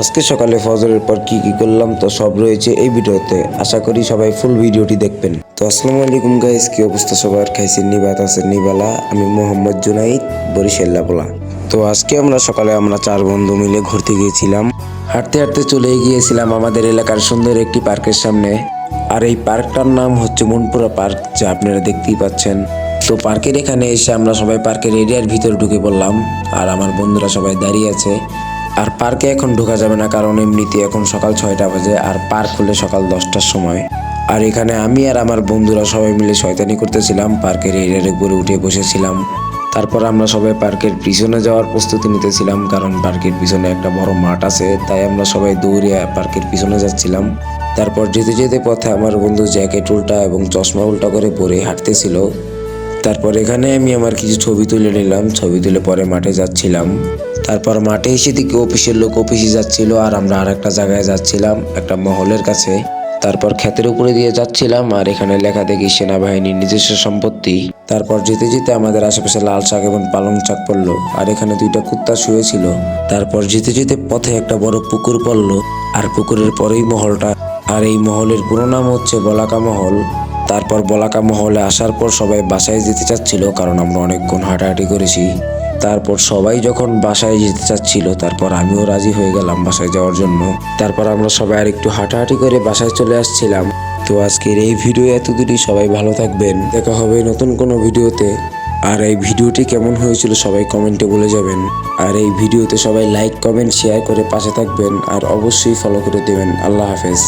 আজকে সকালে ফজরের পর কি কি করলাম তো সব রয়েছে এই ভিডিওতে। আশা করি সবাই ফুল ভিডিওটি দেখবেন। তো আসসালামু আলাইকুম গাইস, কি অবস্থা সবার? খাইছেন নি, ভাত আছেন নি বালা? আমি মোহাম্মদ জুনাইদ, বরিশাল্লা বলা। তো আজকে সকালে আমরা 4 বন্ধু মিলে ঘুরতে গিয়েছিলাম। হাঁটতে হাঁটতে চলে গিয়েছিলাম আমাদের এলাকার সুন্দর একটি পার্কের সামনে। আর এই পার্কটার নাম হচ্ছে মনপুরা পার্ক, যা আপনারা দেখতেই পাচ্ছেন। তো পার্কের এখানে এসে আমরা সবাই পার্কের এরিয়ার ভিতরে ঢুকে পড়লাম। আর আমার বন্ধুরা সবাই দাঁড়িয়ে আছে। আর পার্কে এখন ঢোকা যাবে না, কারণ এমনিতে এখন সকাল 6টা বাজে আর পার্ক খুলে সকাল 10টার সময়। আর এখানে আমি আর আমার বন্ধুরা সবাই মিলে শয়তানি করতেছিলাম, পার্কের এরিয়ার উপরে উঠে বসেছিলাম। তারপর আমরা সবাই পার্কের পিছনে যাওয়ার প্রস্তুতি নিতেছিলাম, কারণ পার্কের পিছনে একটা বড় মাঠ আছে, তাই আমরা সবাই দৌড়ে পার্কের পিছনে যাচ্ছিলাম। তারপর যেতে যেতে পথে আমার বন্ধু জ্যাকেট উল্টা এবং চশমা উল্টা করে পরে হাঁটতেছিল। তারপর এখানে আমি আমার কিছু ছবি তুলে নিলাম, ছবি তুলে পরে মাঠে যাচ্ছিলাম। তারপর মাঠে এসে দেখি অফিসের লোক অফিসে যাচ্ছিল, আর আমরা আর একটা জায়গায় যাচ্ছিলাম, একটা মহলের কাছে। তারপর ক্ষেতের উপরে দিয়ে যাচ্ছিলাম, আর এখানে লেখা দেখি সেনাবাহিনীর নিজস্ব সম্পত্তি। তারপর যেতে যেতে আমাদের আশেপাশে লাল শাক এবং পালং শাক পড়লো, আর এখানে 2টা কুত্তা শুয়েছিল। তারপর যেতে যেতে পথে একটা বড় পুকুর পড়লো, আর পুকুরের পরেই মহলটা। আর এই মহলের পুরো নাম হচ্ছে বলাকা মহল। তারপর বলাকা মহলে আসার পর সবাই বাসায় যেতে চাচ্ছিল, কারণ আমরা অনেকক্ষণ হাঁটাহাঁটি করেছি। তারপর সবাই যখন বাসায় যেতে চাচ্ছিল, তারপর আমিও রাজি হয়ে গেলাম বাসায় যাওয়ার জন্য। তারপর আমরা সবাই আর একটু হাঁটাহাঁটি করে বাসায় চলে আসছিলাম। তো আজকের এই ভিডিও এতদূরই, সবাই ভালো থাকবেন, দেখা হবে নতুন কোনো ভিডিওতে। আর এই ভিডিওটি কেমন হয়েছিল সবাই কমেন্টে বলে যাবেন। আর এই ভিডিওতে সবাই লাইক কমেন্ট শেয়ার করে পাশে থাকবেন, আর অবশ্যই ফলো করে দেবেন। আল্লাহ হাফেজ।